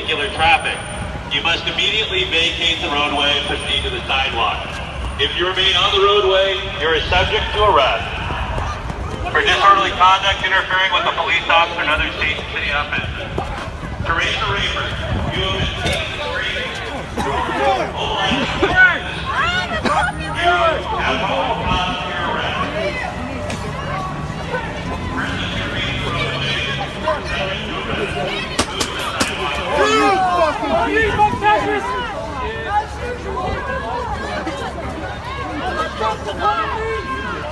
vehicular traffic. You must immediately vacate the roadway and proceed to the sidewalk. If you remain on the roadway, you're subject to arrest. For disorderly conduct interfering with a police officer and other state and city officials. To raise the reaper, you have been taken to the street. All license holders. You have probable cause for your arrest. Persons who reach the roadway are subject to arrest. Move to the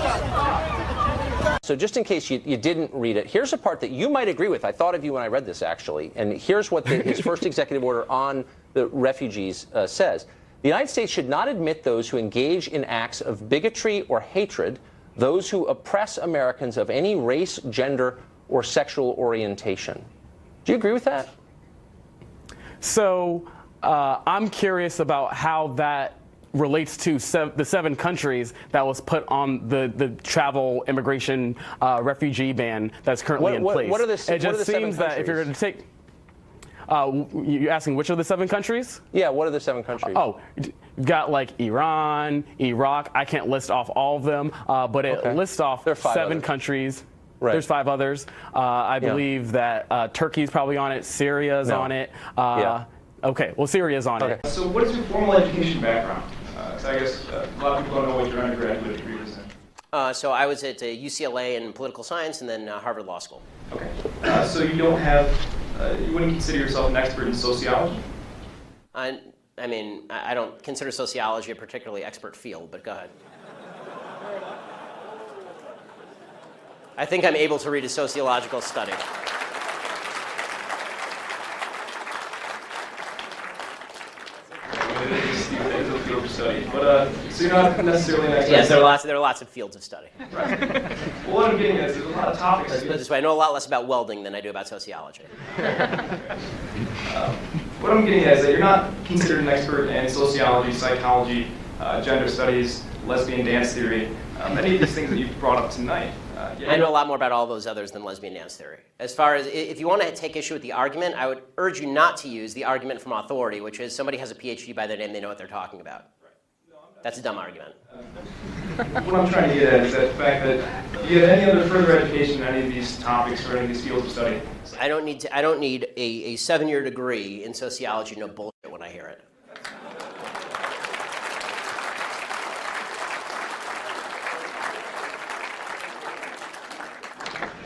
sidewalk. So just in case you didn't read it, here's a part that you might agree with. I thought of you when I read this, actually. And here's what his first executive order on the refugees says. The United States should not admit those who engage in acts of bigotry or hatred, those who oppress Americans of any race, gender, or sexual orientation. Do you agree with that? So I'm curious about how that relates to the 7 countries that was put on the travel, immigration, refugee ban that's currently in place. What are the, it just seems that if you're going to take, you're asking which of the 7 countries? Yeah, what are the 7 countries? Oh, you've got like Iran, Iraq. I can't list off all of them, but it lists off 7 countries. Right. There's 5 others. I believe that Turkey's probably on it. Syria's on it. Okay, well, Syria's on it. So what is your formal education background? So I guess a lot of people don't know what your undergraduate degree was in. So I was at UCLA in political science and then Harvard Law School. Okay. So you don't have, you wouldn't consider yourself an expert in sociology? I mean, I don't consider sociology a particularly expert field, but go ahead. I think I'm able to read a sociological study. But so you're not necessarily an expert. Yes, there are lots of fields of study. Right. Well, what I'm getting at is there's a lot of topics. Let's put it this way, I know a lot less about welding than I do about sociology. What I'm getting at is that you're not considered an expert in sociology, psychology, gender studies, lesbian dance theory, many of these things that you've brought up tonight. I know a lot more about all those others than lesbian dance theory. As far as, if you want to take issue with the argument, I would urge you not to use the argument from authority, which is somebody has a PhD by their name, they know what they're talking about. That's a dumb argument. What I'm trying to get at is that the fact that you have any other further education in any of these topics or any of these fields of study. I don't need a 7-year degree in sociology, no bullshit when I hear it.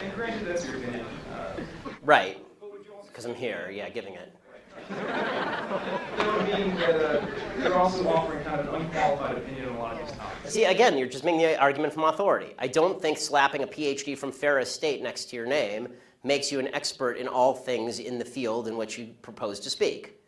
And granted, that's your opinion. Right, because I'm here, yeah, giving it. That would mean that you're also offering kind of an unqualified opinion on a lot of these topics. See, again, you're just making the argument from authority. I don't think slapping a PhD from Ferris State next to your name makes you an expert in all things in the field in which you propose to speak.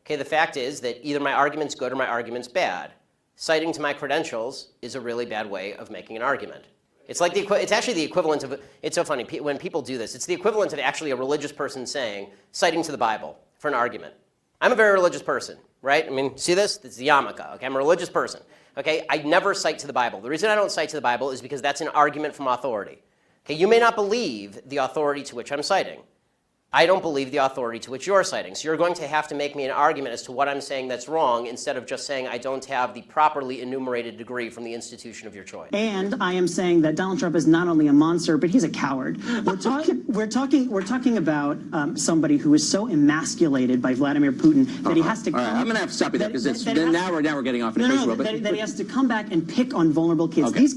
Okay, the fact is that either my argument's good or my argument's bad. Citing to my credentials is a really bad way of making an argument. It's like it's actually the equivalent of, it's so funny, when people do this, it's the equivalent of actually a religious person saying, citing to the Bible for an argument. I'm a very religious person, right? I mean, see this? It's the yarmulke, okay? I'm a religious person, okay? I never cite to the Bible. The reason I don't cite to the Bible is because that's an argument from authority. Okay, you may not believe the authority to which I'm citing. I don't believe the authority to which you're citing. So you're going to have to make me an argument as to what I'm saying that's wrong instead of just saying I don't have the properly enumerated degree from the institution of your choice. And I am saying that Donald Trump is not only a monster, but he's a coward. We're talking about somebody who is so emasculated by Vladimir Putin that he has to. All right, I'm going to have to stop you there because now we're getting off in a crazy world. That he has to come back and pick on vulnerable kids. Okay,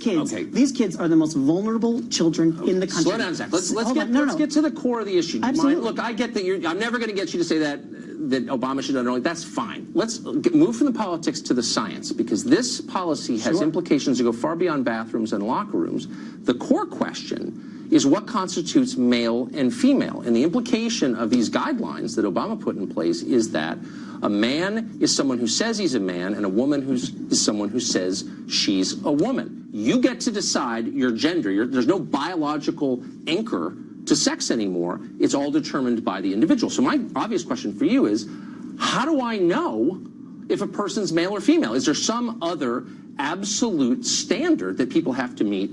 these kids are the most vulnerable children in the country. Slow down a second. Let's get to the core of the issue. Absolutely. Look, I get that I'm never going to get you to say that Obama should have done it. That's fine. Let's move from the politics to the science, because this policy has implications that go far beyond bathrooms and locker rooms. The core question is what constitutes male and female. And the implication of these guidelines that Obama put in place is that a man is someone who says he's a man, and a woman is someone who says she's a woman. You get to decide your gender. There's no biological anchor to sex anymore. It's all determined by the individual. So my obvious question for you is, how do I know if a person's male or female? Is there some other absolute standard that people have to meet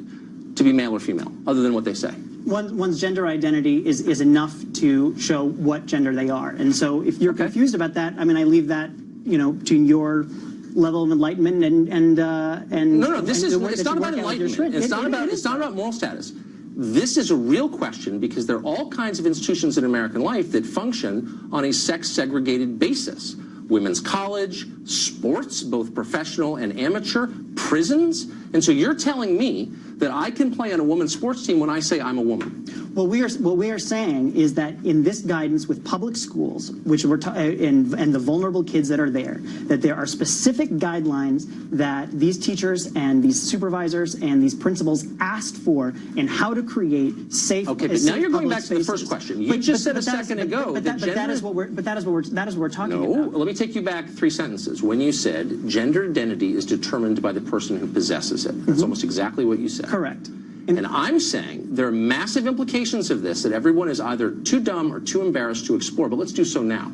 to be male or female, other than what they say? one's gender identity is enough to show what gender they are. And so if you're confused about that, I mean, I leave that, to your level of enlightenment and no, this is, it's not about enlightenment. It's not about moral status. This is a real question because there are all kinds of institutions in American life that function on a sex-segregated basis. Women's college, sports, both professional and amateur, prisons. And so you're telling me that I can play on a women's sports team when I say I'm a woman. What we are saying is that in this guidance with public schools, which we're and the vulnerable kids that are there, that there are specific guidelines that these teachers and these supervisors and these principals asked for in how to create safe. Okay, but now you're going back to the first question. You just said a second ago that that is what we're talking about. No, let me take you back 3 sentences. When you said gender identity is determined by the person who possesses it. That's almost exactly what you said. Correct. And I'm saying there are massive implications of this that everyone is either too dumb or too embarrassed to explore, but let's do so now.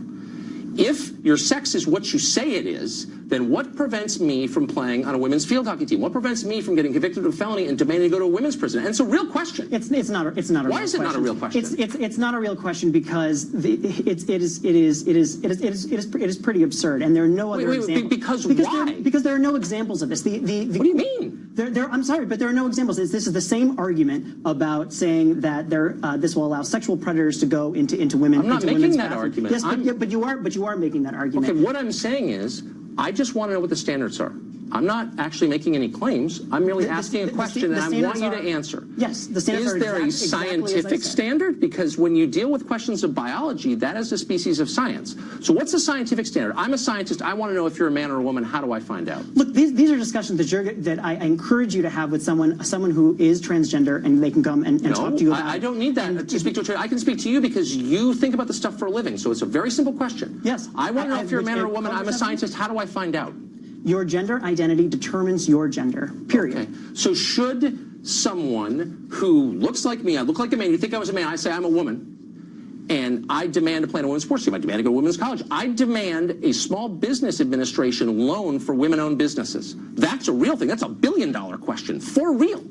If your sex is what you say it is, then what prevents me from playing on a women's field hockey team? What prevents me from getting convicted of a felony and demanding to go to a women's prison? And it's a real question. It's not a real question. Why is it not a real question? It's not a real question because it is pretty absurd, and there are no other examples. Because why? Because there are no examples of this. What do you mean? I'm sorry, but there are no examples. This is the same argument about saying that this will allow sexual predators to go into women. I'm not making that argument. Yes, but you are making that argument. Okay, what I'm saying is, I just want to know what the standards are. I'm not actually making any claims. I'm merely asking a question, and I want you to answer. Yes, the standards are Is there a scientific standard? Because when you deal with questions of biology, that is a species of science. So what's the scientific standard? I'm a scientist. I want to know if you're a man or a woman. How do I find out? Look, these are discussions that I encourage you to have with someone who is transgender, and they can come and talk to you about. I don't need that to speak to a trans. I can speak to you because you think about this stuff for a living. So it's a very simple question. Yes. I want to know if you're a man or a woman. I'm a scientist. How do I find out? Your gender identity determines your gender, period. Okay. So should someone who looks like me, I look like a man, you think I was a man, I say I'm a woman, and I demand to play on a women's sports team, I demand to go to women's college, I demand a small business administration loan for women-owned businesses. That's a real thing. That's $1 billion question, for real.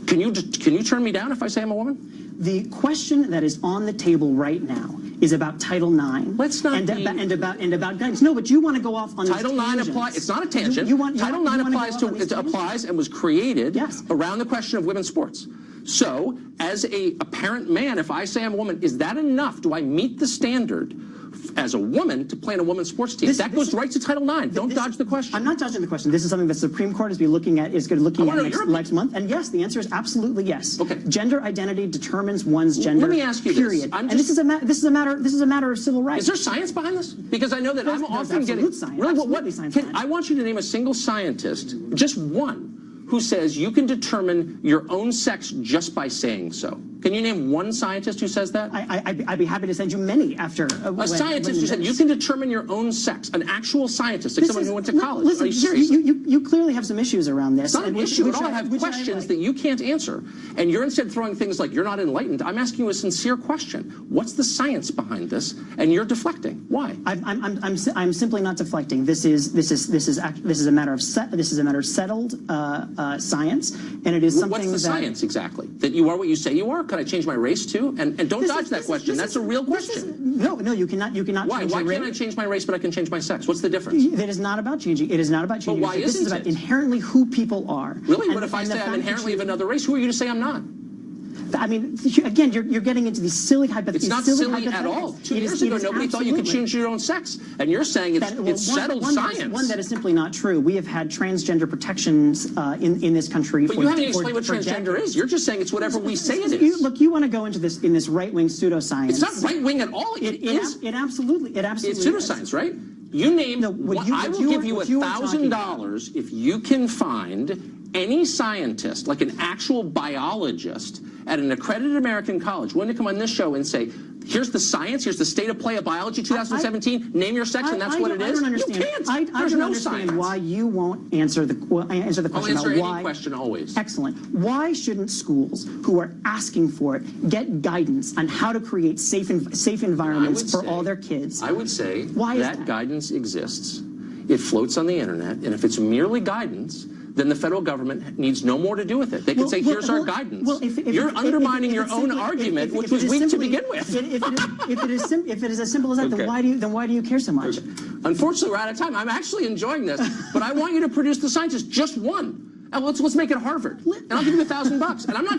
Can you turn me down if I say I'm a woman? The question that is on the table right now is about Title IX. Let's not and about guidance. No, but you want to go off on Title IX applies. It's not a tangent. Title IX applies and was created around the question of women's sports. So, as a apparent man, if I say I'm a woman, is that enough? Do I meet the standard as a woman to play in a women's sports team? That goes right to Title IX. Don't dodge the question. I'm not dodging the question. This is something the Supreme Court is looking at next month. And yes, the answer is absolutely yes. Okay. Gender identity determines one's gender. Let me ask you period. This is a matter of civil rights. Is there science behind this? Because I know that I'm often getting science. Really, I want you to name a single scientist, just one, who says you can determine your own sex just by saying so. Can you name one scientist who says that? I'd be happy to send you many after. A scientist who said you can determine your own sex, an actual scientist, like someone who went to college. Listen, are you serious? You clearly have some issues around this. It's not an issue at all. I have questions that you can't answer. And you're instead throwing things like you're not enlightened. I'm asking you a sincere question. What's the science behind this? And you're deflecting. Why? I'm simply not deflecting. This is a matter of settled science, and it is something. What's the science exactly? That you are what you say you are? Could I change my race too? And don't dodge that question. That's a real question. No, you cannot. Why? Change Why your can't I change my race, but I can change my sex? What's the difference? It is not about changing. It is not about changing. But why isn't it? This is about inherently who people are. Really? What if I say I'm inherently of another race? Who are you to say I'm not? I mean, again, you're getting into these silly hypotheticals. It's not silly at all. 2 years ago, nobody thought you could change your own sex. And you're saying it's settled science. One that is simply not true. We have had transgender protections in this country. But you haven't explained what transgender is. You're just saying it's whatever we say it is. Look, you want to go into this right-wing pseudoscience. It's not right-wing at all. It is. It absolutely It's pseudoscience, right? You name. I will give you $1,000 if you can find any scientist, like an actual biologist at an accredited American college, willing to come on this show and say, here's the science, here's the state of play of biology 2017, name your sex, and that's what it is? You can't. I don't understand why you won't answer the question I'll answer about why. Any question always. Excellent. Why shouldn't schools who are asking for it get guidance on how to create safe environments for all their kids? I would say why that guidance exists. It floats on the internet, and if it's merely guidance, then the federal government needs no more to do with it. They can say, here's our guidance. You're undermining your own argument, which was weak to begin with. If it is as simple as that, then why do you care so much? Unfortunately, we're out of time. I'm actually enjoying this, but I want you to produce the scientists, just one. And let's make it Harvard. And I'll give you $1,000. And I'm not